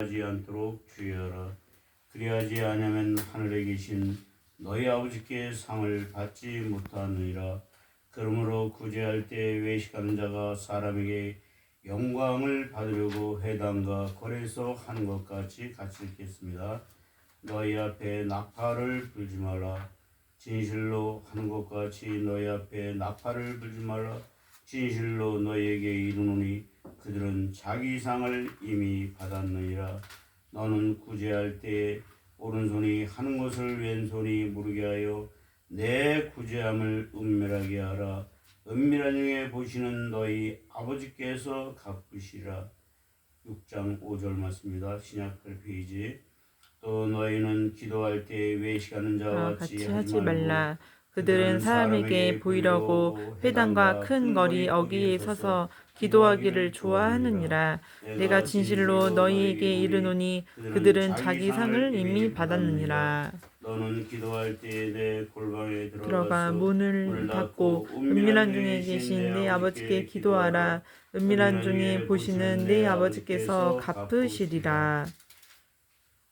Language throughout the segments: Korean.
하지 않도록 주의하라. 그리하지 아니하면 하늘에 계신 너희 아버지께 상을 받지 못하느니라. 그러므로 구제할 때 외식하는 자가 사람에게 영광을 받으려고 회당과 거리에서 하는 것 같이 읽겠습니다. 너희 앞에 낙파를 불지 말라. 진실로 하는 것 같이 너희 앞에 낙파를 불지 말라. 진실로 너희에게 이르노니 그들은 자기 상을 이미 받았느니라. 너는 구제할 때 오른손이 하는 것을 왼손이 모르게 하여 내 구제함을 은밀하게 하라. 은밀한 중에 보시는 너희 아버지께서 갚으시라. 6장 5절 말씀입니다. 신약 8페이지. 또 너희는 기도할 때 외식하는 자와 같이 하지 말라. 그들은 사람에게 보이려고 회당과 큰 거리 어귀에 서서 기도하기를 좋아하느니라. 내가 진실로 너희에게 이르노니 그들은 자기 상을 이미 받았느니라. 너는 기도할 때 내 골방에 들어가 문을 닫고 은밀한 중에 계신 내 아버지께 기도하라. 은밀한 중에 보시는 내 아버지께서 갚으시리라.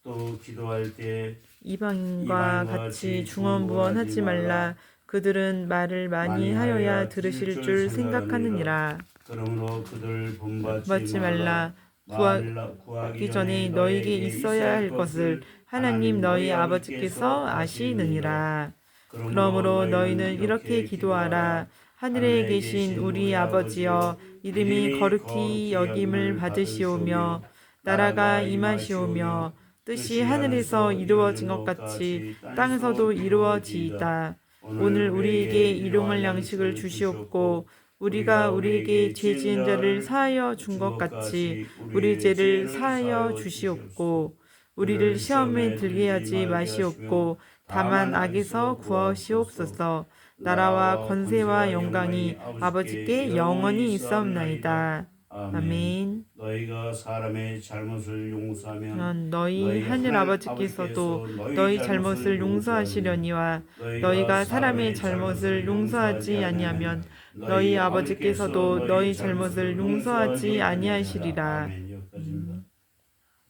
또 기도할 때 이방인과 같이 중언부언하지 말라. 그들은 말을 많이 하여야 들으실 줄 생각하느니라. 그러므로 그들 본받지 말라. 구하기 전에 너희에게 있어야 할 것을 하나님 너희 아버지께서 아시느니라. 그러므로 너희는 이렇게 기도하라. 하늘에 계신 우리 아버지여, 이름이 거룩히 여김을 받으시오며 나라가 임하시오며 뜻이 하늘에서 이루어진 것 같이 땅에서도 이루어지이다. 오늘 우리에게 일용할 양식을 주시옵고 우리가 우리에게 죄 지은 자를 사하여 준 것 같이 우리 죄를 사하여 주시옵고 우리를 시험에 들게 하지 마시옵고 다만 악에서 구하시옵소서. 나라와 권세와 영광이 아버지께 영원히 있사옵나이다. 아멘. 너희가 사람의 잘못을 용서하면 너희 하늘 아버지께서도 너희 잘못을 용서하시려니와 너희가 사람의 잘못을 용서하지 아니하면 너희 아버지께서도 너희 잘못을 용서하지 아니하시리라.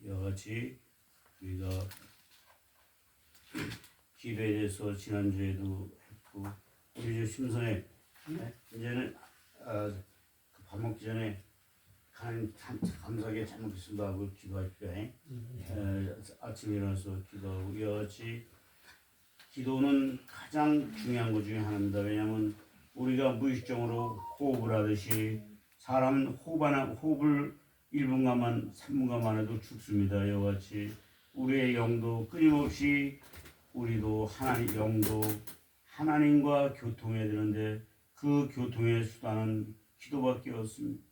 이와 같이 우리가 기도에 대해서 지난주에도 했고 우리 심선에 이제는 밥 먹기 전에 하나님 참 감사하게 잘 먹겠습니다 하고 기도하십시오. 아침에 일어나서 기도하고 이와 같이 기도는 가장 중요한 것 중에 하나입니다. 왜냐하면 우리가 무의식적으로 호흡을 하듯이 사람은 호흡을 1분간만 3분간만 해도 죽습니다. 이와 같이 우리의 영도 끊임없이 우리도 영도 하나님과 교통해야 되는데 그 교통의 수단은 기도밖에 없습니다.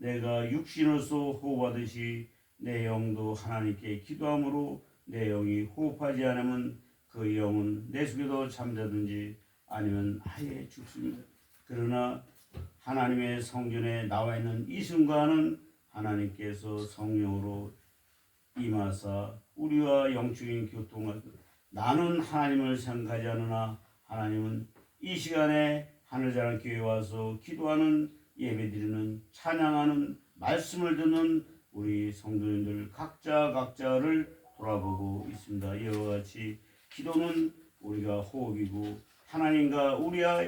내가 육신으로서 호흡하듯이 내 영도 하나님께 기도함으로 내 영이 호흡하지 않으면 그 영은 내 속에도 잠자든지 아니면 아예 죽습니다. 그러나 하나님의 성전에 나와 있는 이 순간은 하나님께서 성령으로 임하사 우리와 영적인 교통을 나는 하나님을 생각하지 않으나 하나님은 이 시간에 하늘자랑교회에 와서 기도하는 예배드리는 찬양하는 말씀을 듣는 우리 성도님들 각자를 돌아보고 있습니다. 이와 같이 기도는 우리가 호흡이고 하나님과 우리와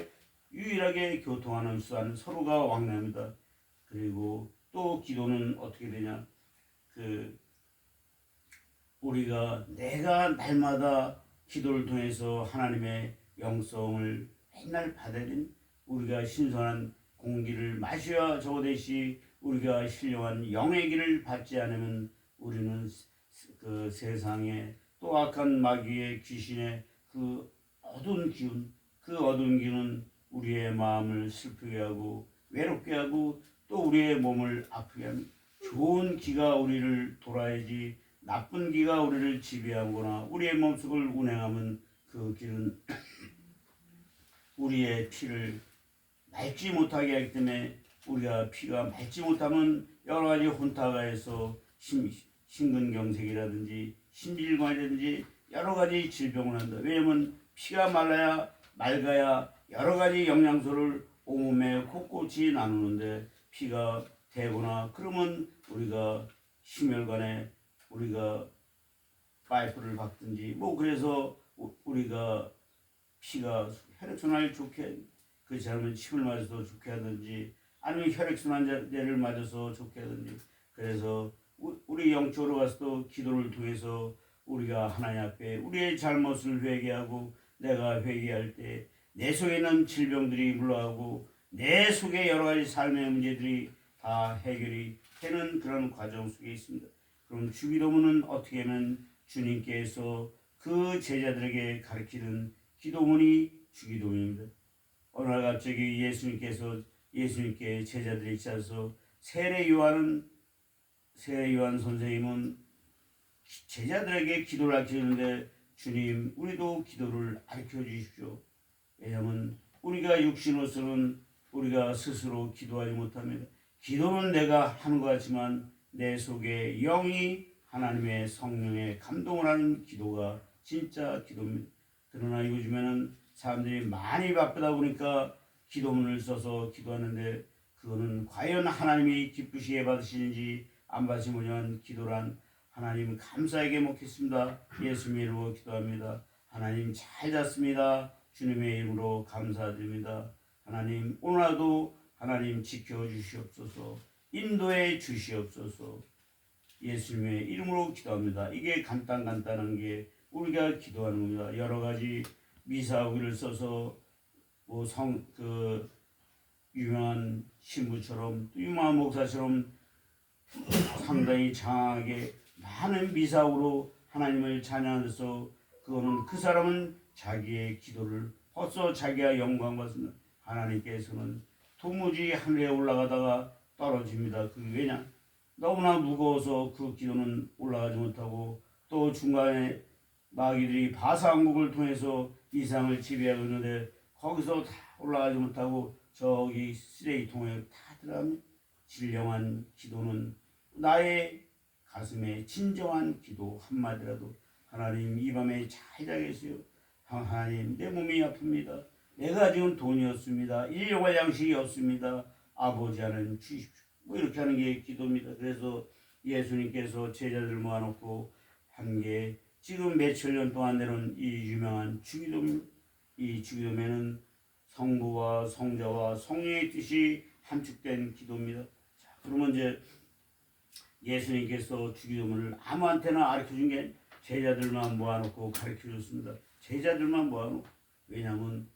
유일하게 교통하는 수단 서로가 왕래합니다. 그리고 또 기도는 어떻게 되냐? 우리가 내가 날마다 기도를 통해서 하나님의 영성을 맨날 받아야 되는 우리가 신선한 공기를 마셔야 저것이 우리가 신령한 영의 길을 받지 않으면 우리는 그 세상에 또 악한 마귀의 귀신의 그 어두운 기운은 우리의 마음을 슬프게 하고 외롭게 하고 또 우리의 몸을 아프게 합니다. 좋은 기가 우리를 돌아야지 나쁜 기가 우리를 지배하거나 우리의 몸속을 운행하면 그 길은 우리의 피를 맑지 못하게 하기 때문에 우리가 피가 맑지 못하면 여러 가지 혼타가 해서 심근경색이라든지 심질관이라든지 여러 가지 질병을 한다. 왜냐하면 피가 맑아야 여러 가지 영양소를 온몸에 곳곳이 나누는데 피가 되거나 그러면 우리가 심혈관에 우리가 파이프를 박든지 뭐 그래서 우리가 피가 혈액순환을 좋게 그렇지 않으면 침을 맞아서 좋게 하든지 아니면 혈액순환제를 맞아서 좋게 하든지 그래서 우리 영적으로 가서도 기도를 통해서 우리가 하나님 앞에 우리의 잘못을 회개하고 내가 회개할 때 내 속에 있는 질병들이 물러가고 내 속에 여러 가지 삶의 문제들이 다 해결이 되는 그런 과정 속에 있습니다. 그럼 주기도문은 어떻게 하면 주님께서 그 제자들에게 가르치는 기도문이 주기도문입니다. 어느 날 갑자기 예수님께 제자들이 찾아서 세례 요한 선생님은 제자들에게 기도를 가르치는데 주님 우리도 기도를 가르쳐 주십시오. 왜냐하면 우리가 육신으로서는 우리가 스스로 기도하지 못합니다. 기도는 내가 하는 것 같지만 내 속에 영이 하나님의 성령의 감동을 하는 기도가 진짜 기도입니다. 그러나 요즘에는 사람들이 많이 바쁘다 보니까 기도문을 써서 기도하는데 그거는 과연 하나님이 기쁘시게 받으시는지 안 받으시면 기도란 하나님 감사하게 먹겠습니다. 예수님의 이름으로 기도합니다. 하나님 잘 잤습니다. 주님의 이름으로 감사드립니다. 하나님 오늘도 하나님 지켜주시옵소서 인도해 주시옵소서 예수님의 이름으로 기도합니다. 이게 간단한 게 우리가 기도하는 겁니다. 여러 가지 미사오기를 써서 유명한 신부처럼 유명한 목사처럼 상당히 장하게 많은 미사오로 하나님을 찬양해서 그거는 그 사람은 자기의 기도를 벌써 자기가 영광 받습니다. 하나님께서는 도무지 하늘에 올라가다가 떨어집니다. 그 왜냐? 너무나 무거워서 그 기도는 올라가지 못하고 또 중간에 마귀들이 바사왕국을 통해서 이 세상을 지배하고 있는데 거기서 다 올라가지 못하고 저기 쓰레기통에 다 들어갑니다. 진정한 기도는 나의 가슴에 진정한 기도 한마디라도 하나님 이 밤에 잘 자겠어요. 하나님 내 몸이 아픕니다. 내가 지금 돈이 없습니다. 일용할 양식이 없습니다. 아버지 하나님 주십시오. 뭐 이렇게 하는 게 기도입니다. 그래서 예수님께서 제자들 모아놓고 한 게 지금 몇천 년 동안 내놓은 이 유명한 주기도입니다. 이 주기도면은 성부와 성자와 성령의 뜻이 함축된 기도입니다. 자, 그러면 이제 예수님께서 주기도문을 아무한테나 가르쳐준 게 제자들만 모아놓고 가르쳐줬습니다. 제자들만 모아놓고 왜냐하면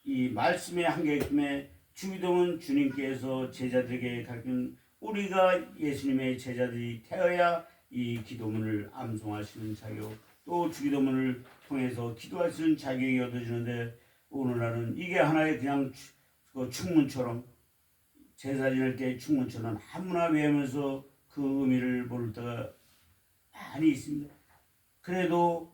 이 말씀의 한계쯤에 주기도문 주님께서 제자들에게 가르친 우리가 예수님의 제자들이 되어야 이 기도문을 암송하시는 자격 또 주기도문을 통해서 기도할 수 있는 자격이 얻어지는데 오늘날은 이게 하나의 그냥 충문처럼 제사 지낼 때 충문처럼 아무나 외우면서 그 의미를 모를 때가 많이 있습니다. 그래도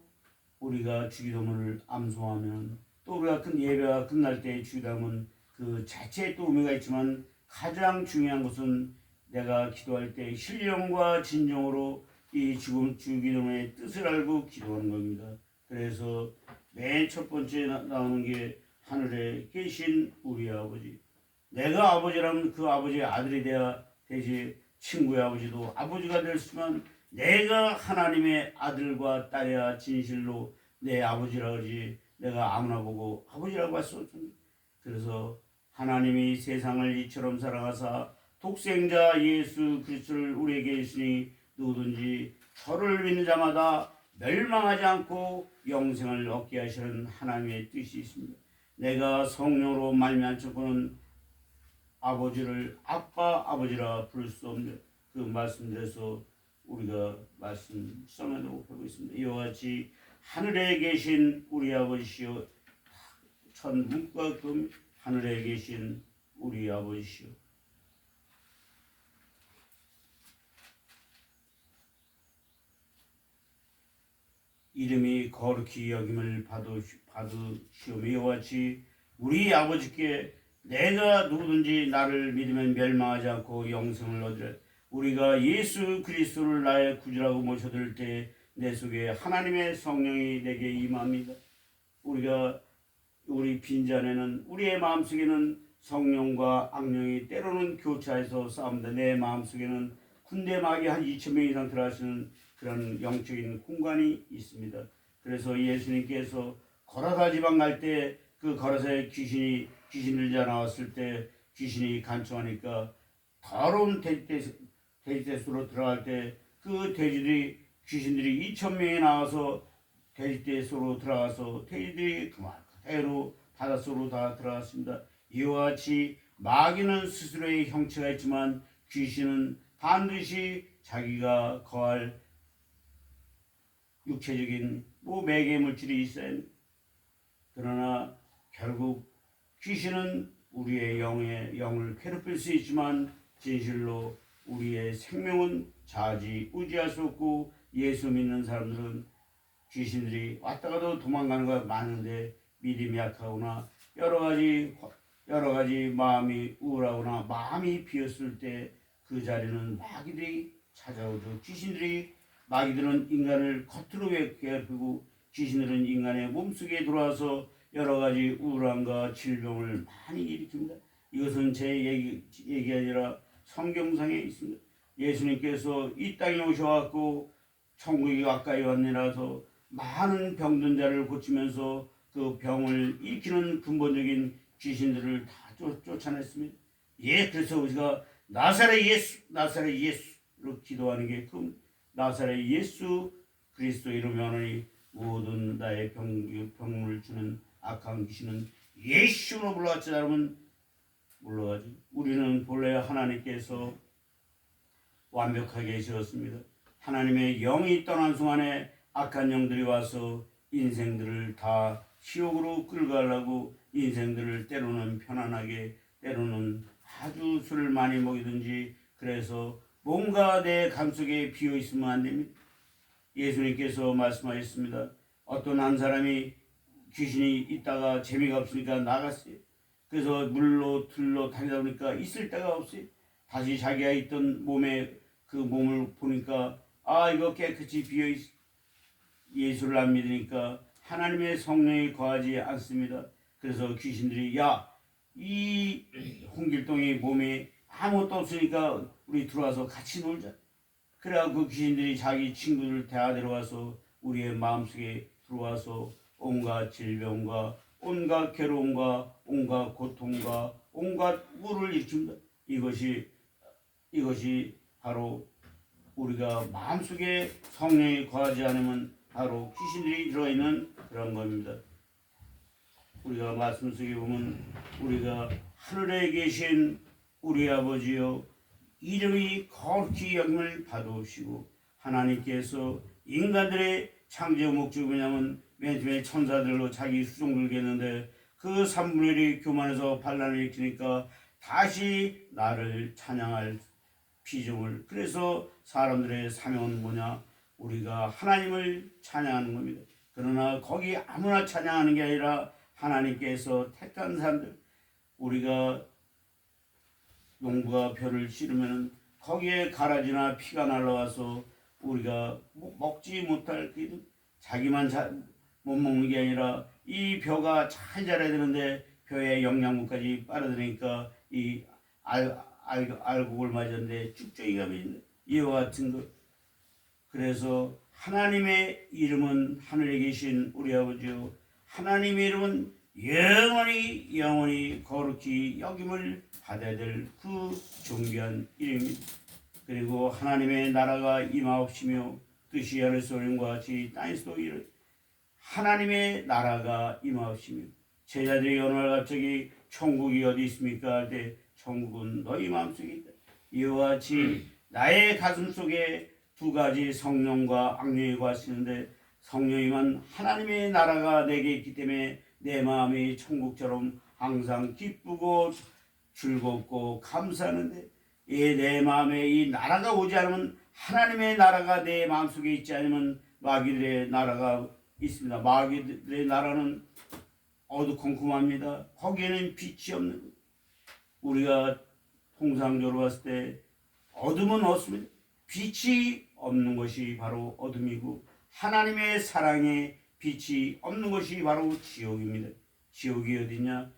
우리가 주기도문을 암송하면 또 우리가 큰 예배가 끝날 때 주기도문 그 자체에 또 의미가 있지만 가장 중요한 것은 내가 기도할 때 신령과 진정으로 이 주기도문의 뜻을 알고 기도하는 겁니다. 그래서 맨 첫 번째 나오는 게 하늘에 계신 우리 아버지. 내가 아버지라면 그 아버지의 아들이 돼야 되지. 친구의 아버지도 아버지가 될 수만 내가 하나님의 아들과 딸이야 진실로 내 아버지라 그러지 내가 아무나 보고 아버지라고 할 수 없습니다. 그래서 하나님이 세상을 이처럼 사랑하사 독생자 예수 그리스도를 우리에게 주시니 누구든지 저를 믿는 자마다 멸망하지 않고 영생을 얻게 하시는 하나님의 뜻이 있습니다. 내가 성령으로 말미암은 자는 아버지를 아빠 아버지라 부를 수 없는 그 말씀드려서 우리가 말씀 써내도록 하고 있습니다. 이와 같이 하늘에 계신 우리 아버지시여 천국과 금 하늘에 계신 우리 아버지시여 이름이 거룩히 여김을 받으시오며 이와 같이 우리 아버지께 내가 누구든지 나를 믿으면 멸망하지 않고 영생을 얻으라. 우리가 예수 그리스도를 나의 구주라고 모셔들 때 내 속에 하나님의 성령이 내게 임합니다. 우리 빈잔에는 우리의 마음속에는 성령과 악령이 때로는 교차해서 싸웁니다. 내 마음속에는 군대 막이 한 2천 명 이상 들어가시는 그런 영적인 공간이 있습니다. 그래서 예수님께서 거라사 지방 갈 때 그 거라사에 귀신 들자 나왔을 때 귀신이 간청하니까 더러운 돼지떼수로 들어갈 때 그 귀신들이 2천 명이 나와서 돼지떼수로 들어가서 돼지들이 그대로 바닷속으로 다 들어갔습니다. 이와 같이 마귀는 스스로의 형체가 있지만 귀신은 반드시 자기가 거할 육체적인 매개 물질이 있어야 합니다. 그러나 결국 귀신은 우리의 영을 괴롭힐 수 있지만 진실로 우리의 생명은 좌지우지할 수 없고 예수 믿는 사람들은 귀신들이 왔다가도 도망가는 거 많은데 믿음이 약하거나 여러 가지 마음이 우울하거나 마음이 비었을 때 그 자리는 마귀들이 찾아오죠. 마귀들은 인간을 겉으로 괴롭히고 귀신들은 인간의 몸속에 들어와서 여러 가지 우울함과 질병을 많이 일으킵니다. 이것은 제 얘기 아니라 성경상에 있습니다. 예수님께서 이 땅에 오셔갖고 천국이 가까이 왔느라서 많은 병든 자를 고치면서 그 병을 일으키는 근본적인 귀신들을 다 쫓아냈습니다. 그래서 우리가 나사렛 예수로 기도하는 게 그 나사렛 예수 그리스도 이름으로 하노니 모든 나의 병을 주는 악한 귀신은 예수로 물러갔지 않으면 물러가지. 우리는 본래 하나님께서 완벽하게 지었습니다. 하나님의 영이 떠난 순간에 악한 영들이 와서 인생들을 다 지옥으로 끌고 가려고 인생들을 때로는 편안하게 때로는 아주 술을 많이 먹이든지 그래서 뭔가 내 감속에 비어 있으면 안 됩니다. 예수님께서 말씀하셨습니다. 어떤 한 사람이 귀신이 있다가 재미가 없으니까 나갔어요. 그래서 물로 들로 다니다 보니까 있을 데가 없어요. 다시 자기가 있던 그 몸을 보니까 이거 깨끗이 비어 있어. 예수를 안 믿으니까 하나님의 성령이 거하지 않습니다. 그래서 귀신들이 이 홍길동이 몸에 아무것도 없으니까 우리 들어와서 같이 놀자. 그래갖고 그 귀신들이 자기 친구들 다 데려와서 우리의 마음속에 들어와서 온갖 질병과 온갖 괴로움과 온갖 고통과 온갖 우를 일으킵니다. 이것이 바로 우리가 마음속에 성령이 거하지 않으면 바로 귀신들이 들어있는 그런 겁니다. 우리가 말씀 속에 보면 우리가 하늘에 계신 우리 아버지여 이름이 거룩히 여김을 받으시고 하나님께서 인간들의 창조 목적이 뭐냐면 맨 처음에 천사들로 자기 수종들게 했는데 그 3분의 1이 교만해서 반란을 일으키니까 다시 나를 찬양할 비중을 그래서 사람들의 사명은 뭐냐 우리가 하나님을 찬양하는 겁니다. 그러나 거기 아무나 찬양하는 게 아니라 하나님께서 택한 사람들 우리가 농부가 벼를 씨르면 거기에 가라지나 피가 날라와서 우리가 먹지 못할 자기만 못 먹는 게 아니라 이 벼가 잘 자라야 되는데 벼에 영양분까지 빨아들이니까 이 알곡을 맞았는데 쭉정이가 맺는다. 이와 같은 것. 그래서 하나님의 이름은 하늘에 계신 우리 아버지요 하나님의 이름은 영원히 거룩히 여김을 받아야 될 그 존귀한 이름입니다. 그리고 하나님의 나라가 임하옵시며 뜻이 하늘에서 이룬 것 같이 땅에서도 이루어지라. 하나님의 나라가 임하옵시며 제자들이 어느 날 갑자기 천국이 어디 있습니까? 할 때 천국은 너희 마음속에 있다. 이와 같이 나의 가슴 속에 두 가지 성령과 악령이 거하시는데 성령이면 하나님의 나라가 내게 있기 때문에 내 마음이 천국처럼 항상 기쁘고 즐겁고 감사하는데 내 마음에 이 나라가 오지 않으면 하나님의 나라가 내 마음속에 있지 않으면 마귀들의 나라가 있습니다. 마귀들의 나라는 어두컴컴합니다. 거기에는 빛이 없는 것. 우리가 통상적으로 봤을 때 어둠은 없습니다. 빛이 없는 것이 바로 어둠이고 하나님의 사랑에 빛이 없는 것이 바로 지옥입니다. 지옥이 어디냐?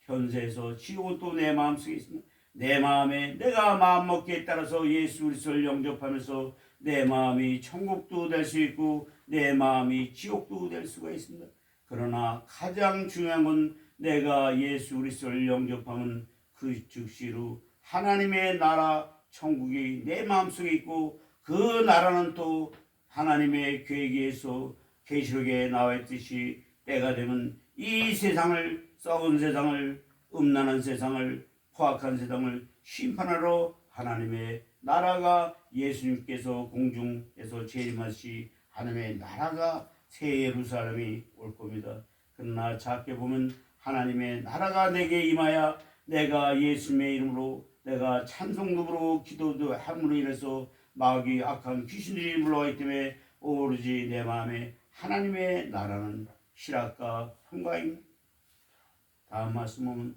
현세에서 지옥은 또 내 마음속에 있습니다. 내 마음에 내가 마음먹기에 따라서 예수 그리스도를 영접하면서 내 마음이 천국도 될 수 있고 내 마음이 지옥도 될 수가 있습니다. 그러나 가장 중요한 건 내가 예수 그리스도를 영접하면 그 즉시로 하나님의 나라 천국이 내 마음속에 있고 그 나라는 또 하나님의 계획에서 계시록에 나와 있듯이 때가 되면 이 세상을 썩은 세상을 음란한 세상을 포악한 세상을 심판하러 하나님의 나라가 예수님께서 공중에서 재림하시 하나님의 나라가 새 예루살렘이 올 겁니다. 그러나 작게 보면 하나님의 나라가 내게 임하여 내가 예수님의 이름으로 내가 찬송도 부르고 기도도 함으로 인해서 마귀 악한 귀신들이 물러가기 때문에 오로지 내 마음에 하나님의 나라는 실학과 평강입니다. 다음 말씀은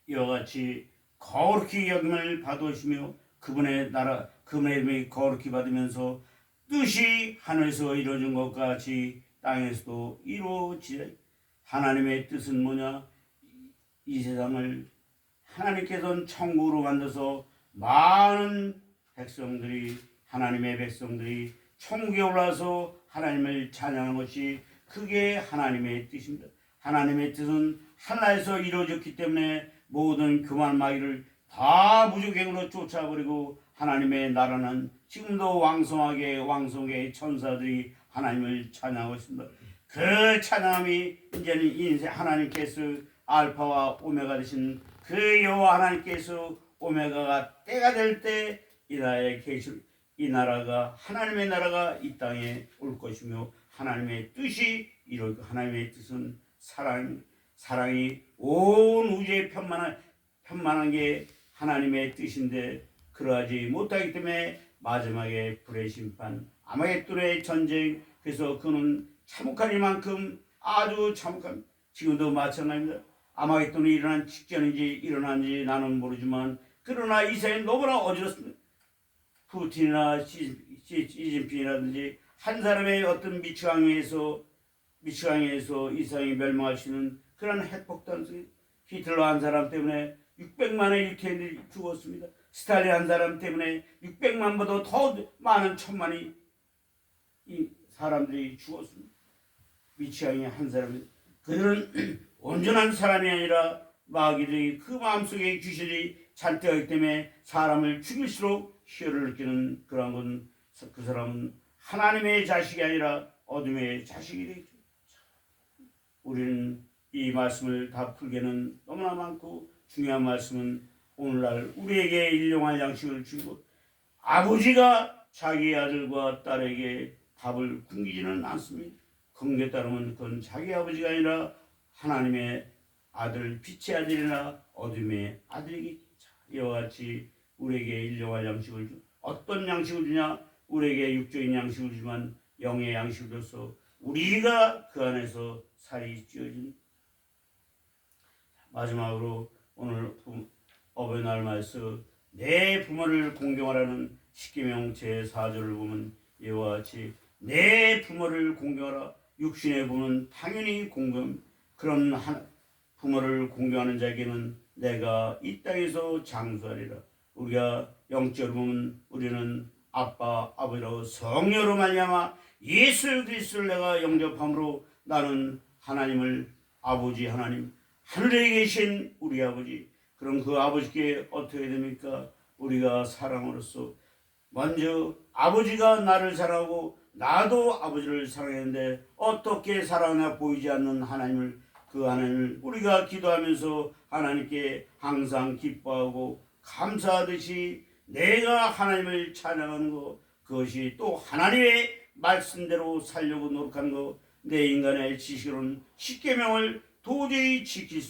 이와 같이 거룩히 여김을 받으시며 그분의 나라 그분의 이름이 거룩히 받으면서 뜻이 하늘에서 이루어진 것 같이 땅에서도 이루어지라. 하나님의 뜻은 뭐냐? 이 세상을 하나님께서는 천국으로 만들어서 많은 백성들이 하나님의 백성들이 천국에 올라와서 하나님을 찬양하는 것이 그게 하나님의 뜻입니다. 하나님의 뜻은 하나에서 이루어졌기 때문에 모든 교만 마귀를 다 무조건으로 쫓아버리고 하나님의 나라는 지금도 왕성하게 천사들이 하나님을 찬양하고 있습니다. 그 찬양함이 이제는 인생 하나님께서 알파와 오메가 되신 그 여호와 하나님께서 오메가가 때가 될 때 이 나라의 계시 이 나라가 하나님의 나라가 이 땅에 올 것이며 하나님의 뜻이 이루어지고 하나님의 뜻은 사랑이 온 우주에 편만한 게 하나님의 뜻인데 그러하지 못하기 때문에 마지막에 불의 심판 아마겟돈의 전쟁 그래서 그는 참혹한 이만큼 아주 참혹한 지금도 마찬가지입니다. 아마겟돈이 일어난 직전인지 일어난지 나는 모르지만 그러나 이 세상이 너무나 어지럽습니다. 푸틴이나 시진핑이라든지 한 사람의 어떤 미치광이에서 이 세상이 멸망할 수 있는 그런 핵폭탄 속에 히틀러 한 사람 때문에 600만의 유태인들이 죽었습니다. 스탈린 한 사람 때문에 600만보다 더 많은 천만이 이 사람들이 죽었습니다. 미치광이 한 사람이 그들은 온전한 사람이 아니라 마귀들이 그 마음속에 귀신이 잔뜩 하기 때문에 사람을 죽일수록 희열을 느끼는 그런 건 그 사람은 하나님의 자식이 아니라 어둠의 자식이 되겠죠. 우리는 이 말씀을 다 풀기는 너무나 많고 중요한 말씀은 오늘날 우리에게 일용할 양식을 주고 아버지가 자기 아들과 딸에게 밥을 굶기지는 않습니다. 그에 따르면 그건 자기 아버지가 아니라 하나님의 아들 빛의 아들이나 어둠의 아들이겠죠. 이와 같이 우리에게 일용할 양식을 주 어떤 양식을 주냐? 우리에게 육적인 양식을 주지만 영의 양식을 줘서 우리가 그 안에서 살이 찌어진 마지막으로 오늘 어버이날 말씀 내 부모를 공경하라는 십계명 제4절을 보면 이와 같이 내 부모를 공경하라. 육신의 부모는 당연히 그런 부모를 공경하는 자에게는 내가 이 땅에서 장수하리라. 우리가 영적으로 보면 우리는 아빠, 아버지로 성령으로 말미암아 예수 그리스도를 내가 영접함으로 나는 하나님을 아버지 하나님 하늘에 계신 우리 아버지 그럼 그 아버지께 어떻게 됩니까? 우리가 사랑으로서 먼저 아버지가 나를 사랑하고 나도 아버지를 사랑했는데 어떻게 사랑하나 보이지 않는 하나님을 그 하나님을 우리가 기도하면서 하나님께 항상 기뻐하고 감사하듯이 내가 하나님을 찬양하는 것 그것이 또 하나님의 말씀대로 살려고 노력하는 것 내 인간의 지식으로는 십계명을 도저히 지킬 수